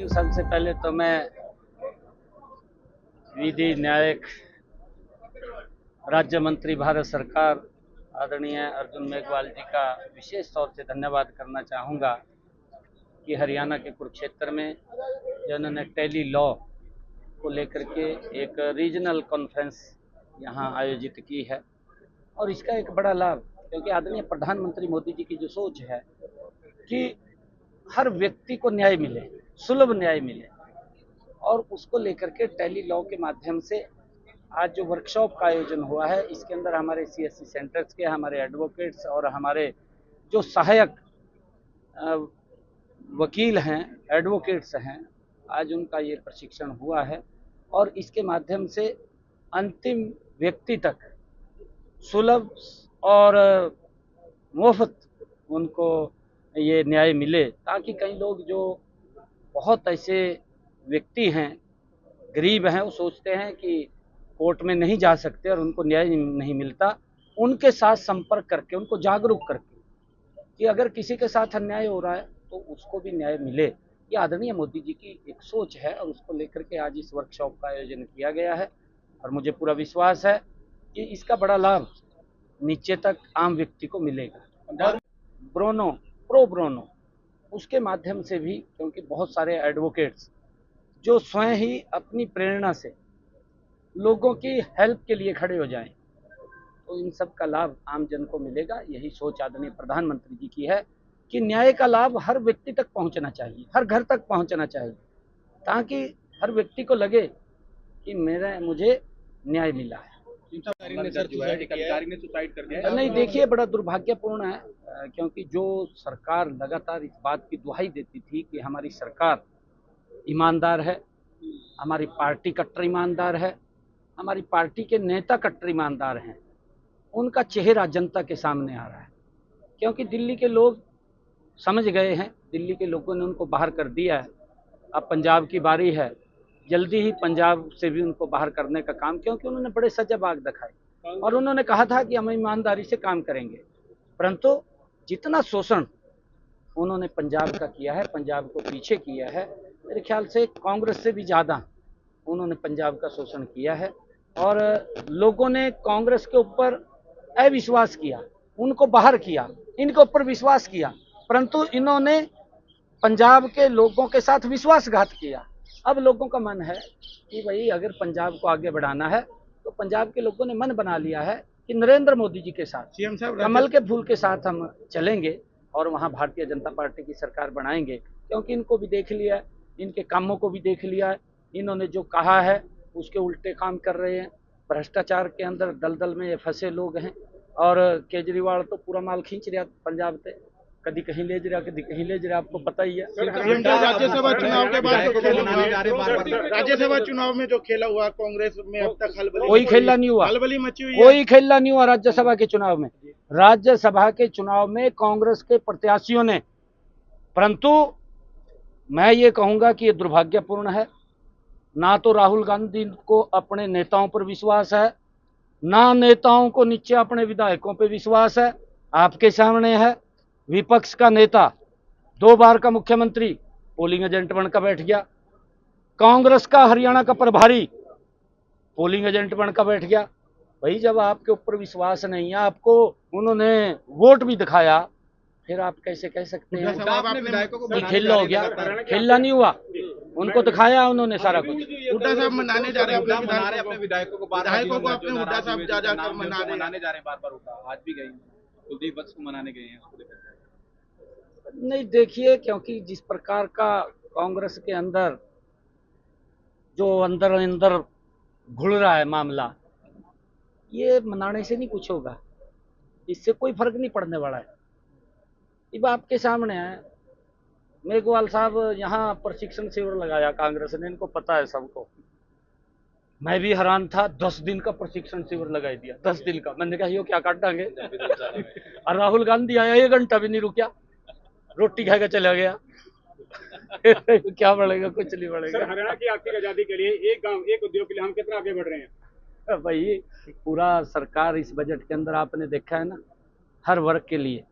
सबसे पहले तो मैं विधि न्यायिक राज्य मंत्री भारत सरकार आदरणीय अर्जुन मेघवाल जी का विशेष तौर से धन्यवाद करना चाहूँगा कि हरियाणा के कुरुक्षेत्र में जिन्होंने टेली लॉ को लेकर के एक रीजनल कॉन्फ्रेंस यहाँ आयोजित की है। और इसका एक बड़ा लाभ, क्योंकि आदरणीय प्रधानमंत्री मोदी जी की जो सोच है कि हर व्यक्ति को न्याय मिले, सुलभ न्याय मिले, और उसको लेकर के टेली लॉ के माध्यम से आज जो वर्कशॉप का आयोजन हुआ है, इसके अंदर हमारे CSC सेंटर्स के हमारे एडवोकेट्स और हमारे जो सहायक वकील हैं, एडवोकेट्स हैं, आज उनका ये प्रशिक्षण हुआ है। और इसके माध्यम से अंतिम व्यक्ति तक सुलभ और मुफ्त उनको ये न्याय मिले, ताकि कई लोग जो बहुत ऐसे व्यक्ति हैं, गरीब हैं, वो सोचते हैं कि कोर्ट में नहीं जा सकते और उनको न्याय नहीं मिलता। उनके साथ संपर्क करके, उनको जागरूक करके कि अगर किसी के साथ अन्याय हो रहा है तो उसको भी न्याय मिले, ये आदरणीय मोदी जी की एक सोच है। और उसको लेकर के आज इस वर्कशॉप का आयोजन किया गया है और मुझे पूरा विश्वास है कि इसका बड़ा लाभ नीचे तक आम व्यक्ति को मिलेगा। प्रो ब्रोनो उसके माध्यम से भी, क्योंकि बहुत सारे एडवोकेट्स जो स्वयं ही अपनी प्रेरणा से लोगों की हेल्प के लिए खड़े हो जाएं, तो इन सब का लाभ आम जन को मिलेगा। यही सोच आदरणीय प्रधानमंत्री जी की है कि न्याय का लाभ हर व्यक्ति तक पहुंचना चाहिए, हर घर तक पहुंचना चाहिए, ताकि हर व्यक्ति को लगे कि मुझे न्याय मिला है। नहीं, देखिए, बड़ा दुर्भाग्यपूर्ण है, क्योंकि जो सरकार लगातार इस बात की दुहाई देती थी कि हमारी सरकार ईमानदार है, हमारी पार्टी कट्टर ईमानदार है, हमारी पार्टी के नेता कट्टर ईमानदार हैं, उनका चेहरा जनता के सामने आ रहा है। क्योंकि दिल्ली के लोग समझ गए हैं, दिल्ली के लोगों ने उनको बाहर कर दिया है। अब पंजाब की बारी है, जल्दी ही पंजाब से भी उनको बाहर करने का काम, क्योंकि उन्होंने बड़े सजाबाग दिखाए और उन्होंने कहा था कि हम ईमानदारी से काम करेंगे। परंतु जितना शोषण उन्होंने पंजाब का किया है, पंजाब को पीछे किया है, मेरे ख्याल से कांग्रेस से भी ज़्यादा उन्होंने पंजाब का शोषण किया है। और लोगों ने कांग्रेस के ऊपर अविश्वास किया, उनको बाहर किया, इनके ऊपर विश्वास किया, परंतु इन्होंने पंजाब के लोगों के साथ विश्वासघात किया। अब लोगों का मन है कि भाई अगर पंजाब को आगे बढ़ाना है तो पंजाब के लोगों ने मन बना लिया है कि नरेंद्र मोदी जी के साथ, सीएम साहब कमल के फूल के साथ हम चलेंगे और वहाँ भारतीय जनता पार्टी की सरकार बनाएंगे। क्योंकि इनको भी देख लिया है, इनके कामों को भी देख लिया है, इन्होंने जो कहा है उसके उल्टे काम कर रहे हैं। भ्रष्टाचार के अंदर दलदल में ये फंसे लोग हैं। और केजरीवाल तो पूरा माल खींच रहा पंजाब से, कभी कहीं ले जा रहा, कभी कहीं ले जा रहा, आपको पता ही है। राज्यसभा चुनाव के बाद राज्यसभा चुनाव में जो खेला हुआ कांग्रेस में, अब तक कोई खेला नहीं हुआ, हलबली मची हुई है। कोई खेला नहीं हुआ राज्यसभा के चुनाव में। राज्यसभा के चुनाव में कांग्रेस के प्रत्याशियों ने, परंतु मैं ये कहूंगा कि ये दुर्भाग्यपूर्ण है। ना तो राहुल गांधी को अपने नेताओं पर विश्वास है, ना नेताओं को नीचे अपने विधायकों पर विश्वास है। आपके सामने है, विपक्ष का नेता 2 बार का मुख्यमंत्री पोलिंग एजेंट बनकर बैठ गया। कांग्रेस का हरियाणा का प्रभारी पोलिंग एजेंट बनकर बैठ गया। भाई, जब आपके ऊपर विश्वास नहीं है, आपको उन्होंने वोट भी दिखाया, फिर आप कैसे कह सकते हैं कि खेला हो गया? खेला नहीं हुआ, उनको दिखाया उन्होंने सारा कुछ। हुड्डा साहब मनाने जा रहे हैं अपने विधायकों को अपने हुड्डा साहब जा मनाने जा रहे हैं बार-बार। आज भी गए, कुलदीप वत्स को मनाने गए हैं। नहीं, देखिए, क्योंकि जिस प्रकार का कांग्रेस के अंदर जो अंदर अंदर घुल रहा है मामला, ये मनाने से नहीं कुछ होगा, इससे कोई फर्क नहीं पड़ने वाला है। ये आपके सामने है, मेघवाल साहब यहाँ प्रशिक्षण शिविर लगाया कांग्रेस ने, इनको पता है सबको। मैं भी हैरान था, 10 दिन का प्रशिक्षण शिविर लगाई दिया, 10 दिन का। मैंने कहा ये क्या काट डांगे। और राहुल गांधी आया, 1 घंटा भी नहीं रुका, रोटी खाकर चला गया। क्या बढ़ेगा? कुछ नहीं बढ़ेगा। हरियाणा की आर्थिक आजादी के लिए एक गांव एक उद्योग के लिए हम कितना आगे बढ़ रहे हैं? भाई, पूरा सरकार इस बजट के अंदर आपने देखा है ना, हर वर्ग के लिए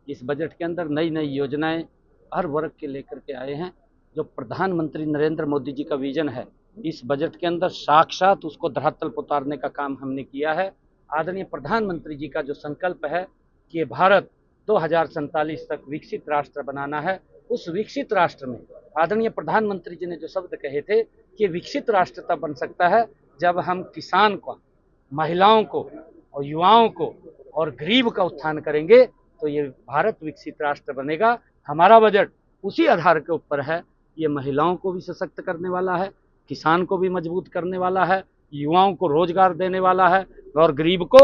इस बजट के अंदर नई नई योजनाएं हर वर्ग के लेकर के आए हैं। जो प्रधानमंत्री नरेंद्र मोदी जी का विजन है, इस बजट के अंदर साक्षात उसको धरातल पर उतारने का काम हमने किया है। आदरणीय प्रधानमंत्री जी का जो संकल्प है कि भारत 2047 तक विकसित राष्ट्र बनाना है, उस विकसित राष्ट्र में आदरणीय प्रधानमंत्री जी ने जो शब्द कहे थे कि विकसित राष्ट्र तब बन सकता है जब हम किसान को, महिलाओं को और युवाओं को और गरीब का उत्थान करेंगे, तो ये भारत विकसित राष्ट्र बनेगा। हमारा बजट उसी आधार के ऊपर है। ये महिलाओं को भी सशक्त करने वाला है, किसान को भी मजबूत करने वाला है, युवाओं को रोजगार देने वाला है और गरीब को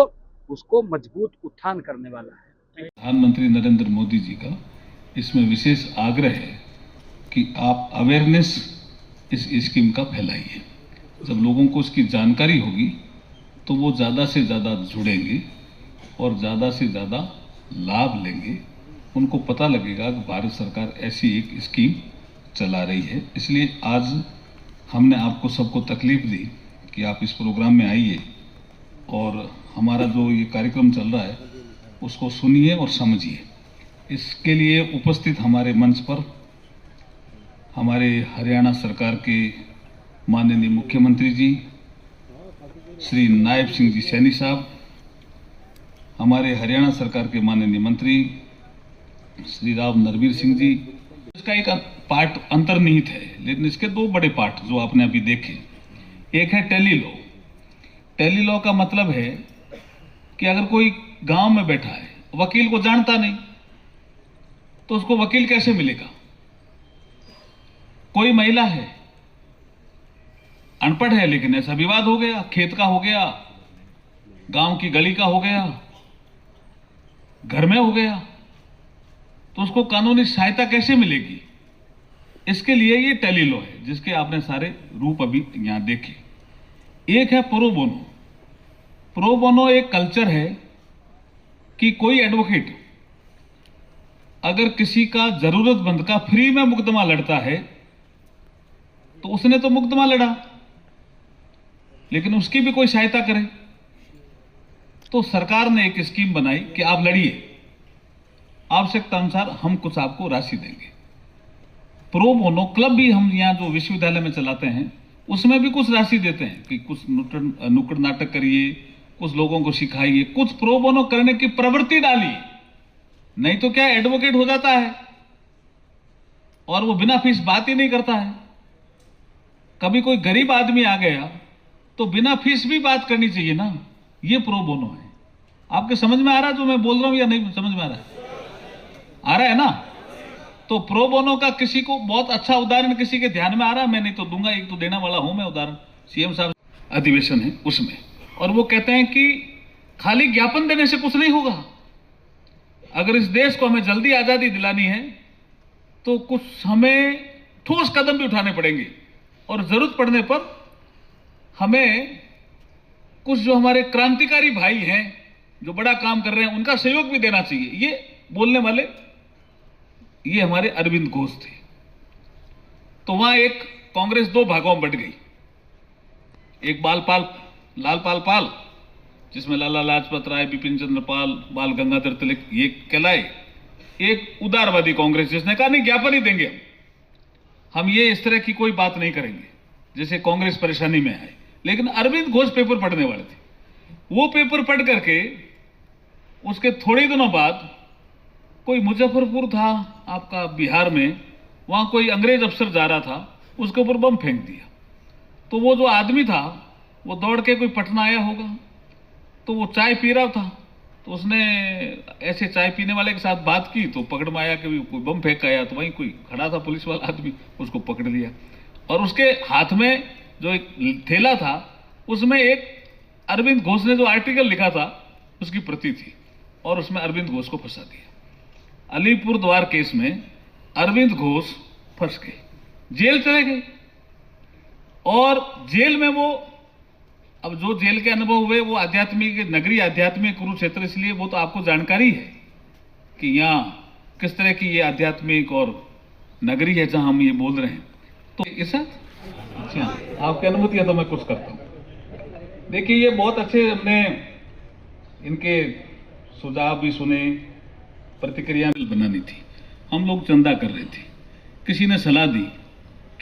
उसको मजबूत उत्थान करने वाला है। प्रधानमंत्री नरेंद्र मोदी जी का इसमें विशेष आग्रह है कि आप अवेयरनेस इस स्कीम का फैलाइए। जब लोगों को इसकी जानकारी होगी तो वो ज़्यादा से ज़्यादा जुड़ेंगे और ज़्यादा से ज़्यादा लाभ लेंगे। उनको पता लगेगा कि भारत सरकार ऐसी एक स्कीम चला रही है। इसलिए आज हमने आपको सबको तकलीफ दी कि आप इस प्रोग्राम में आइए और हमारा जो ये कार्यक्रम चल रहा है उसको सुनिए और समझिए। इसके लिए उपस्थित हमारे मंच पर हमारे हरियाणा सरकार के माननीय मुख्यमंत्री जी श्री नायब सिंह जी सैनी साहब, हमारे हरियाणा सरकार के माननीय मंत्री श्री राव नरवीर सिंह जी। इसका एक पार्ट अंतर्निहित है, लेकिन इसके दो बड़े पार्ट जो आपने अभी देखे। एक है टेली लॉ। टेली लॉ का मतलब है कि अगर कोई गांव में बैठा है, वकील को जानता नहीं, तो उसको वकील कैसे मिलेगा? कोई महिला है, अनपढ़ है, लेकिन ऐसा विवाद हो गया, खेत का हो गया, गांव की गली का हो गया, घर में हो गया, तो उसको कानूनी सहायता कैसे मिलेगी? इसके लिए ये टेली लॉ है, जिसके आपने सारे रूप अभी यहां देखे। एक है प्रो बोनो। प्रो बोनो एक कल्चर है कि कोई एडवोकेट अगर किसी का जरूरतमंद का फ्री में मुकदमा लड़ता है तो उसने तो मुकदमा लड़ा, लेकिन उसकी भी कोई सहायता करे। तो सरकार ने एक स्कीम बनाई कि आप लड़िए, आवश्यकता अनुसार हम कुछ आपको राशि देंगे। प्रो बोनो क्लब भी हम यहाँ जो विश्वविद्यालय में चलाते हैं उसमें भी कुछ राशि देते हैं कि कुछ नुक्कड़ नाटक करिए, कुछ लोगों को सिखाइए, कुछ प्रो बोनो करने की प्रवृत्ति डालिए। नहीं तो क्या एडवोकेट हो जाता है और वो बिना फीस बात ही नहीं करता है। कभी कोई गरीब आदमी आ गया तो बिना फीस भी बात करनी चाहिए ना। ये प्रो बोनो है। आपके समझ में आ रहा है जो मैं बोल रहा हूं या नहीं समझ में आ रहा है? आ रहा है ना? तो प्रो बोनो का किसी को बहुत अच्छा उदाहरण किसी के ध्यान में आ रहा है? मैं नहीं तो दूंगा, एक तो देने वाला हूं मैं उदाहरण। सीएम साहब अधिवेशन है उसमें, और वो कहते हैं कि खाली ज्ञापन देने से कुछ नहीं होगा। अगर इस देश को हमें जल्दी आजादी दिलानी है तो कुछ हमें ठोस कदम भी उठाने पड़ेंगे, और जरूरत पड़ने पर हमें कुछ जो हमारे क्रांतिकारी भाई हैं जो बड़ा काम कर रहे हैं उनका सहयोग भी देना चाहिए। ये बोलने वाले ये हमारे अरविंद घोष थे। तो वहां एक कांग्रेस दो भागों में बंट गई। एक लालपाल पाल, जिसमें लाला लाजपत राय, बिपिन चंद्र पाल, बाल गंगाधर तिलक ये कहलाए। एक उदारवादी कांग्रेस जिसने कहा नहीं ज्ञापन ही देंगे हम ये इस तरह की कोई बात नहीं करेंगे, जैसे कांग्रेस परेशानी में आए। लेकिन अरविंद घोष पेपर पढ़ने वाले थे। वो पेपर पढ़ करके उसके थोड़े दिनों बाद कोई मुजफ्फरपुर था आपका बिहार में, वहां कोई अंग्रेज अफसर जा रहा था, उसके ऊपर बम फेंक दिया। तो वो जो आदमी था वो दौड़ के कोई पटना आया होगा, तो वो चाय पी रहा था, तो उसने ऐसे चाय पीने वाले के साथ बात की तो पकड़ में आया कि कोई बम फेंक आया। तो वहीं कोई खड़ा था पुलिस वाला आदमी, उसको पकड़ लिया, और उसके हाथ में जो एक थैला था उसमें एक अरविंद घोष ने जो आर्टिकल लिखा था उसकी प्रति थी, और उसमें अरविंद घोष को फंसा दिया। अलीपुर द्वार केस में अरविंद घोष फंस गए, जेल चले गए। और जेल में वो अब जो जेल के अनुभव हुए वो आध्यात्मिक नगरी, आध्यात्मिक कुरुक्षेत्र, इसलिए वो तो आपको जानकारी है कि यहाँ किस तरह की ये आध्यात्मिक और नगरी है जहां हम ये बोल रहे हैं। तो ऐसा अच्छा, आपकी अनुमति है तो मैं कुछ करता हूं। देखिए ये बहुत अच्छे, हमने इनके सुझाव भी सुने, प्रतिक्रिया बनानी थी। हम लोग चंदा कर रहे थे, किसी ने सलाह दी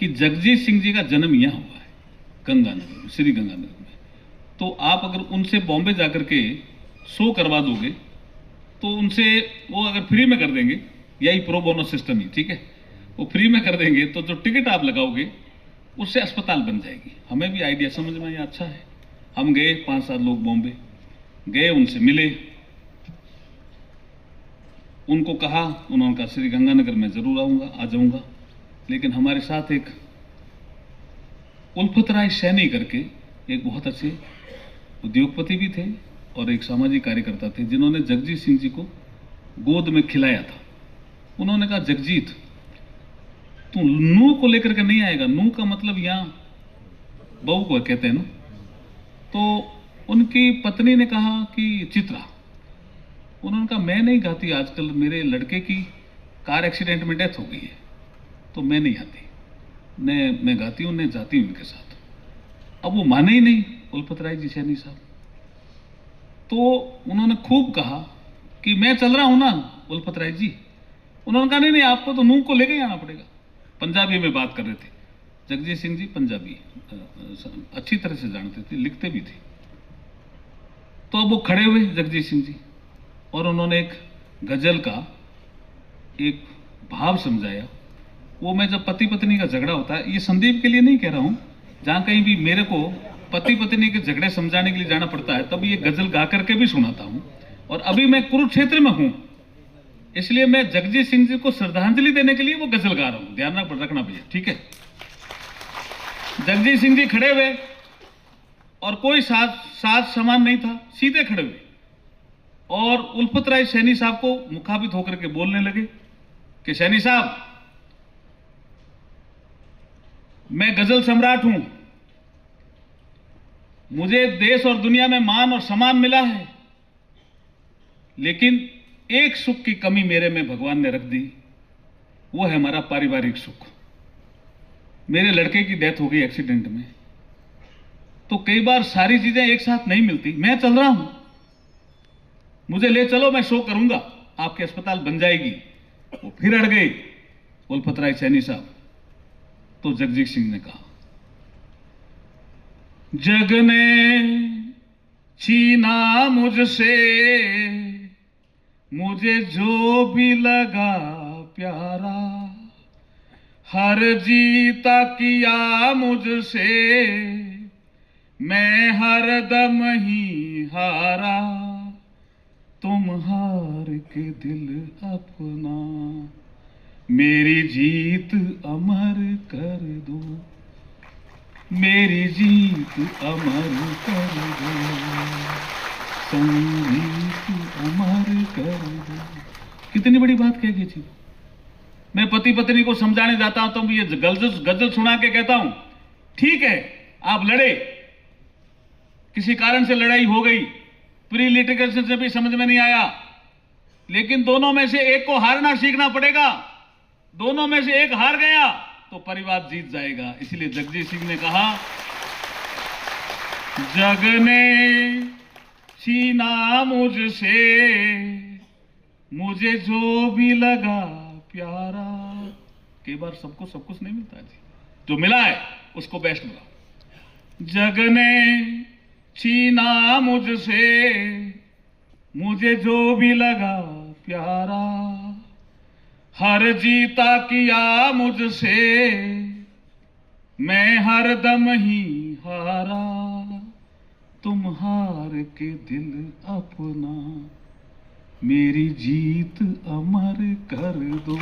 कि जगजीत सिंह जी का जन्म यहाँ हुआ है, गंगानगर में, श्री गंगानगर में। तो आप अगर उनसे बॉम्बे जाकर के शो करवा दोगे तो उनसे वो अगर फ्री में कर देंगे, यही प्रो बोनो सिस्टम ही, ठीक है, वो फ्री में कर देंगे तो जो टिकट आप लगाओगे उससे अस्पताल बन जाएगी। हमें भी आइडिया समझ में आया, अच्छा है। हम गए 5-7 लोग बॉम्बे गए, उनसे मिले, उनको कहा, उन्होंने कहा श्री गंगानगर में जरूर आऊंगा, आ जाऊंगा। लेकिन हमारे साथ एक उल्फत राय सैनी करके एक बहुत अच्छे उद्योगपति भी थे और एक सामाजिक कार्यकर्ता थे, जिन्होंने जगजीत सिंह जी को गोद में खिलाया था। उन्होंने कहा, जगजीत तू नू को लेकर के नहीं आएगा, नू का मतलब यहाँ बहू को कहते हैं ना। तो उनकी पत्नी ने कहा कि चित्रा, उन्होंने कहा मैं नहीं गाती, आजकल मेरे लड़के की कार एक्सीडेंट में डेथ हो गई है तो मैं नहीं आती, मैं गाती हूँ, मैं जाती हूँ उनके साथ। अब वो माने ही नहीं उल्फत राय जी सैनी साहब। तो उन्होंने खूब कहा कि मैं चल रहा हूँ ना उल्फत राय जी। उन्होंने कहा नहीं, आपको तो नूह को लेके आना पड़ेगा। पंजाबी में बात कर रहे थे, जगजीत सिंह जी पंजाबी अच्छी तरह से जानते थे, लिखते भी थे। तो अब वो खड़े हुए जगजीत सिंह जी और उन्होंने एक गजल का एक भाव समझाया। वो मैं जब पति पत्नी का झगड़ा होता है, ये संदीप के लिए नहीं कह रहा हूं, जहां कहीं भी मेरे को पति पत्नी के झगड़े समझाने के लिए जाना पड़ता है तब ये गजल गा करके भी सुनाता हूं। और अभी मैं कुरुक्षेत्र में हूं, इसलिए मैं जगजीत सिंह जी को श्रद्धांजलि देने के लिए वो गजल गा रहा हूं, ध्यान रखना भैया, ठीक है। जगजीत सिंह जी खड़े हुए और कोई साथ सामान नहीं था, सीधे खड़े हुए और उल्फत राय सैनी साहब को मुखाबित होकर के बोलने लगे कि सैनी साहब, मैं गजल सम्राट हूं, मुझे देश और दुनिया में मान और सम्मान मिला है, लेकिन एक सुख की कमी मेरे में भगवान ने रख दी, वो है हमारा पारिवारिक सुख। मेरे लड़के की डेथ हो गई एक्सीडेंट में, तो कई बार सारी चीजें एक साथ नहीं मिलती। मैं चल रहा हूं, मुझे ले चलो, मैं शो करूंगा, आपके अस्पताल बन जाएगी। वो फिर अड़ गए उल्फत राय सैनी साहब। तो जगजीत सिंह ने कहा, जग ने छीना मुझसे मुझे जो भी लगा प्यारा, हर जीता किया मुझसे मैं हर दम ही हारा, तुम हार के दिल अपना मेरी जीत अमर कर दो, मेरी जीत अमर कर दो, संगीत अमर कर दो। कितनी बड़ी बात कह गई थी। मैं पति पत्नी को समझाने जाता हूं तो ये गजल सुना के कहता हूं, ठीक है आप लड़े, किसी कारण से लड़ाई हो गई, प्री लिटिगेशन से भी समझ में नहीं आया, लेकिन दोनों में से एक को हारना सीखना पड़ेगा। दोनों में से एक हार गया तो परिवार जीत जाएगा। इसलिए जगजीत सिंह ने कहा, जग ने छीना मुझसे मुझे जो भी लगा प्यारा। कई बार सबको सब कुछ नहीं मिलता जी, जो मिला है उसको बेस्ट मिला। जग ने छीना मुझसे मुझे जो भी लगा प्यारा, हर जीता किया मुझसे मैं हर दम ही हारा, तुम हार के दिल अपना मेरी जीत अमर कर दो,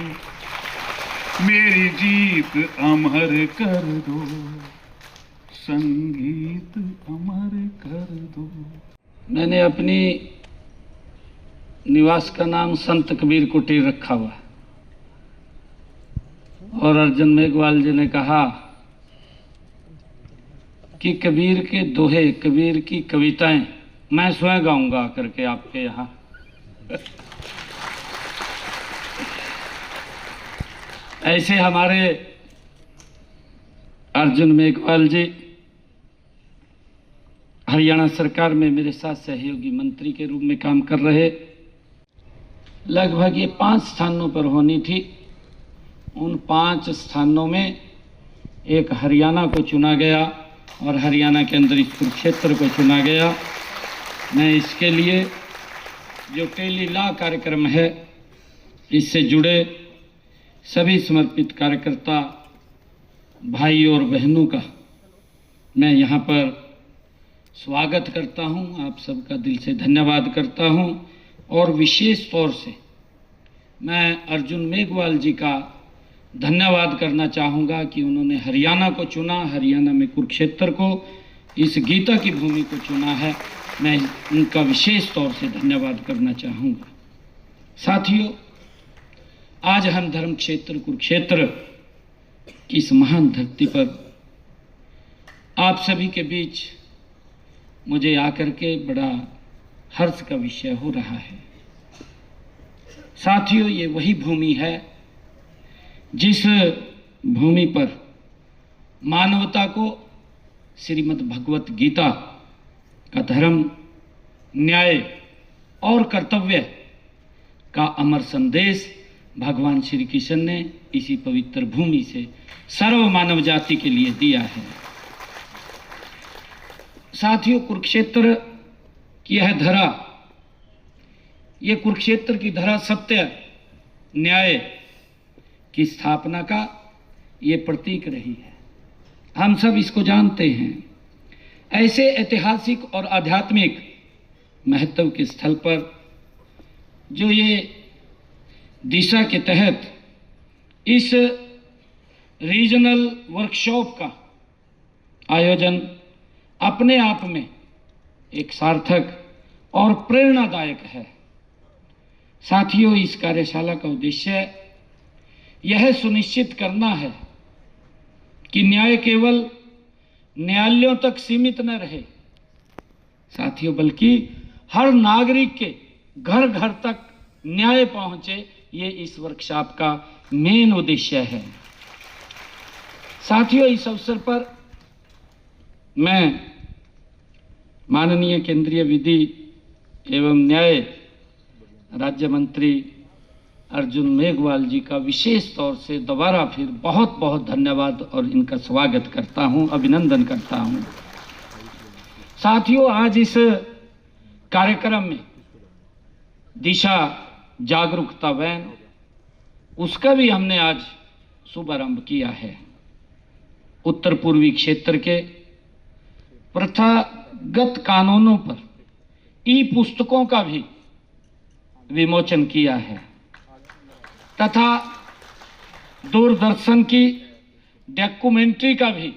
मेरी जीत अमर कर दो, संगीत अमर कर दो। मैंने अपनी निवास का नाम संत कबीर कुटीर रखा हुआ है और अर्जुन मेघवाल जी ने कहा कि कबीर के दोहे, कबीर की कविताएं मैं स्वयं गाऊंगा करके आपके यहाँ। ऐसे हमारे अर्जुन मेघवाल जी हरियाणा सरकार में मेरे साथ सहयोगी मंत्री के रूप में काम कर रहे। लगभग ये 5 स्थानों पर होनी थी। उन 5 स्थानों में एक हरियाणा को चुना गया और हरियाणा के अंदर इस कुरुक्षेत्र को चुना गया। मैं इसके लिए जो टेली लॉ कार्यक्रम है, इससे जुड़े सभी समर्पित कार्यकर्ता भाई और बहनों का मैं यहाँ पर स्वागत करता हूँ। आप सबका दिल से धन्यवाद करता हूँ। और विशेष तौर से मैं अर्जुन मेघवाल जी का धन्यवाद करना चाहूँगा कि उन्होंने हरियाणा को चुना, हरियाणा में कुरुक्षेत्र को, इस गीता की भूमि को चुना है। मैं उनका विशेष तौर से धन्यवाद करना चाहूँगा। साथियों, आज हम धर्म क्षेत्र कुरुक्षेत्र की इस महान धरती पर आप सभी के बीच मुझे आकर के बड़ा हर्ष का विषय हो रहा है। साथियों, ये वही भूमि है जिस भूमि पर मानवता को श्रीमद् भगवत गीता का धर्म, न्याय और कर्तव्य का अमर संदेश भगवान श्री कृष्ण ने इसी पवित्र भूमि से सर्व मानव जाति के लिए दिया है। साथियों, कुरुक्षेत्र की यह धरा, ये कुरुक्षेत्र की धरा सत्य न्याय की स्थापना का ये प्रतीक रही है। हम सब इसको जानते हैं। ऐसे ऐतिहासिक और आध्यात्मिक महत्व के स्थल पर जो ये दिशा के तहत इस रीजनल वर्कशॉप का आयोजन अपने आप में एक सार्थक और प्रेरणादायक है। साथियों, इस कार्यशाला का उद्देश्य यह सुनिश्चित करना है कि न्याय केवल न्यायालयों तक सीमित न रहे साथियों, बल्कि हर नागरिक के घर घर तक न्याय पहुंचे। ये इस वर्कशॉप का मेन उद्देश्य है। साथियों, इस अवसर पर मैं माननीय केंद्रीय विधि एवं न्याय राज्य मंत्री अर्जुन मेघवाल जी का विशेष तौर से दोबारा फिर बहुत बहुत धन्यवाद और इनका स्वागत करता हूं, अभिनंदन करता हूं। साथियों, आज इस कार्यक्रम में दिशा जागरूकता वैन, उसका भी हमने आज शुभारंभ किया है। उत्तर पूर्वी क्षेत्र के प्रथागत कानूनों पर ई पुस्तकों का भी विमोचन किया है तथा दूरदर्शन की डॉक्यूमेंट्री का भी